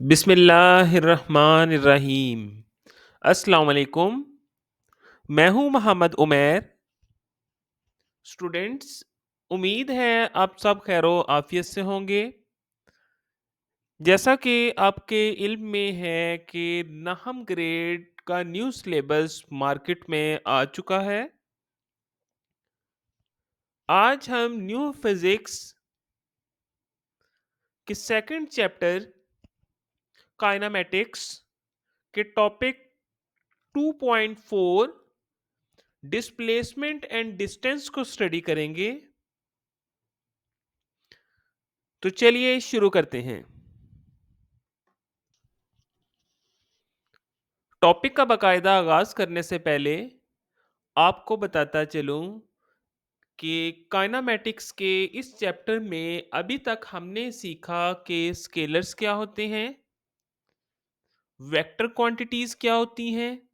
बिस्मिल्लाहिर्रहमानिर्रहीम। अस्सलाम वालेकुम। मैं हूँ मोहम्मद उमैर। स्टूडेंट्स, उम्मीद है आप सब खैरो आफियत से होंगे। जैसा कि आपके इल्म में है कि नहम ग्रेड का न्यू सिलेबस मार्केट में आ चुका है। आज हम न्यू फिजिक्स के सेकंड चैप्टर काइनामेटिक्स के टॉपिक 2.4 डिस्प्लेसमेंट एंड डिस्टेंस को स्टडी करेंगे। तो चलिए शुरू करते हैं। टॉपिक का बाकायदा आगाज करने से पहले आपको बताता चलूं कि काइनामेटिक्स के इस चैप्टर में अभी तक हमने सीखा कि स्केलर्स क्या होते हैं, वेक्टर क्वांटिटीज क्या होती हैं,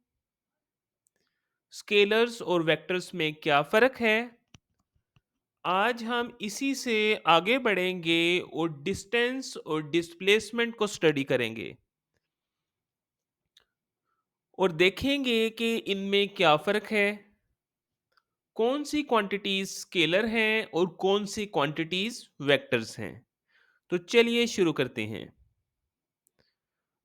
स्केलर्स और वेक्टर्स में क्या फ़र्क है। आज हम इसी से आगे बढ़ेंगे और डिस्टेंस और डिस्प्लेसमेंट को स्टडी करेंगे और देखेंगे कि इनमें क्या फ़र्क है, कौन सी क्वांटिटीज स्केलर हैं और कौन सी क्वांटिटीज वेक्टर्स हैं। तो चलिए शुरू करते हैं।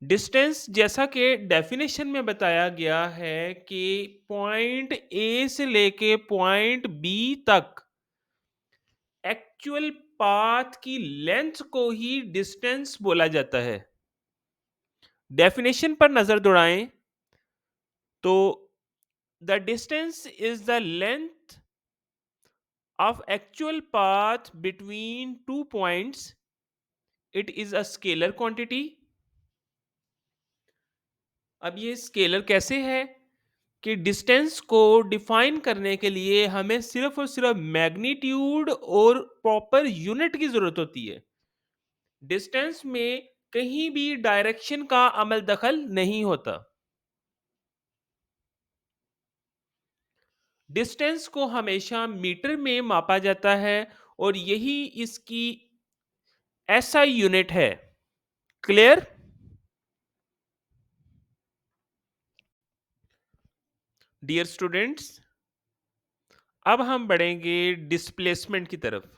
डिस्टेंस जैसा कि डेफिनेशन में बताया गया है कि पॉइंट ए से लेके पॉइंट बी तक एक्चुअल पाथ की लेंथ को ही डिस्टेंस बोला जाता है। डेफिनेशन पर नजर दौड़ाएं तो the distance is the length of actual path between two points. It is a scalar quantity. अब ये स्केलर कैसे है कि डिस्टेंस को डिफाइन करने के लिए हमें सिर्फ और सिर्फ मैग्नीट्यूड और प्रॉपर यूनिट की जरूरत होती है। डिस्टेंस में कहीं भी डायरेक्शन का अमल दखल नहीं होता। डिस्टेंस को हमेशा मीटर में मापा जाता है और यही इसकी एसआई यूनिट है। क्लियर? डियर स्टूडेंट्स, अब हम बढ़ेंगे डिस्प्लेसमेंट की तरफ।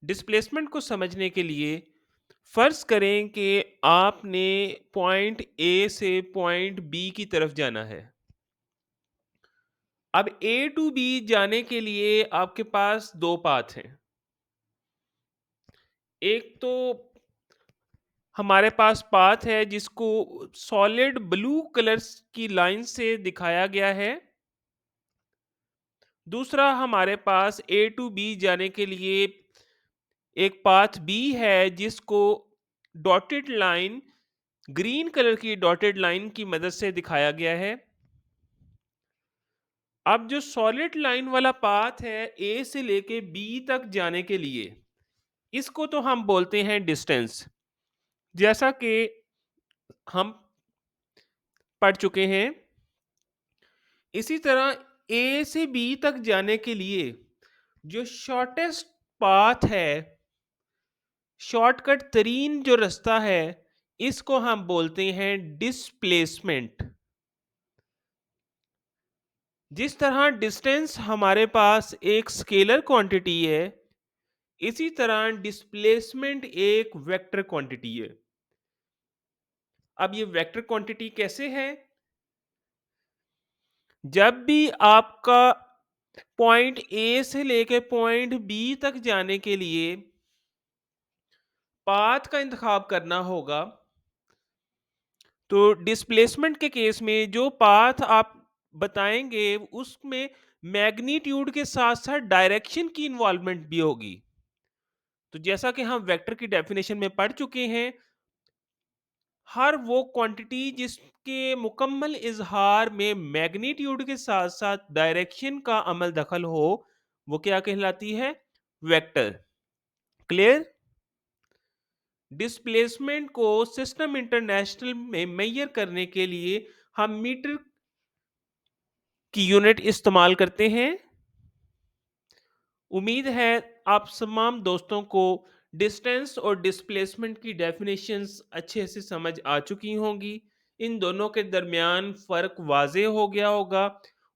डिस्प्लेसमेंट को समझने के लिए फर्ज करें कि आपने पॉइंट ए से पॉइंट बी की तरफ जाना है। अब ए टू बी जाने के लिए आपके पास दो पाथ हैं। एक तो हमारे पास पाथ है जिसको सॉलिड ब्लू कलर की लाइन से दिखाया गया है। दूसरा हमारे पास ए टू बी जाने के लिए एक पाथ बी है जिसको डॉटेड लाइन, ग्रीन कलर की डॉटेड लाइन की मदद से दिखाया गया है। अब जो सॉलिड लाइन वाला पाथ है ए से लेके बी तक जाने के लिए, इसको तो हम बोलते हैं डिस्टेंस। जैसा कि हम पढ़ चुके हैं, इसी तरह ए से बी तक जाने के लिए जो शॉर्टेस्ट पाथ है, शॉर्टकट तरीन जो रास्ता है, इसको हम बोलते हैं डिस्प्लेसमेंट। जिस तरह डिस्टेंस हमारे पास एक स्केलर क्वांटिटी है, इसी तरह डिस्प्लेसमेंट एक वेक्टर क्वांटिटी है। अब ये वेक्टर क्वांटिटी कैसे है? जब भी आपका पॉइंट ए से लेके पॉइंट बी तक जाने के लिए पाथ का इंतखाब करना होगा, तो डिस्प्लेसमेंट के केस में जो पाथ आप बताएंगे उसमें मैग्नीट्यूड के साथ साथ डायरेक्शन की इन्वॉल्वमेंट भी होगी। तो जैसा कि हम वेक्टर की डेफिनेशन में पढ़ चुके हैं, हर वो क्वांटिटी जिसके मुकम्मल इजहार में मैग्नीट्यूड के साथ साथ डायरेक्शन का अमल दखल हो, वो क्या कहलाती है? वेक्टर। क्लियर? डिस्प्लेसमेंट को सिस्टम इंटरनेशनल में मेजर करने के लिए हम मीटर की यूनिट इस्तेमाल करते हैं। उम्मीद है आप तमाम दोस्तों को डिस्टेंस और डिस्प्लेसमेंट की डेफिनेशंस अच्छे से समझ आ चुकी होंगी। इन दोनों के दरमियान फ़र्क वाज़ेह हो गया होगा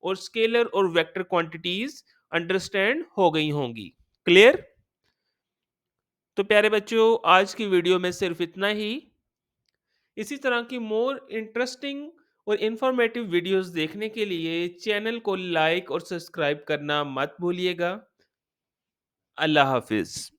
और स्केलर और वेक्टर क्वांटिटीज़ अंडरस्टैंड हो गई होंगी। क्लियर? तो प्यारे बच्चों, आज की वीडियो में सिर्फ इतना ही। इसी तरह की मोर इंटरेस्टिंग और इंफॉर्मेटिव वीडियोस देखने के लिए चैनल को लाइक और सब्सक्राइब करना मत भूलिएगा। अल्लाह हाफ़िज़।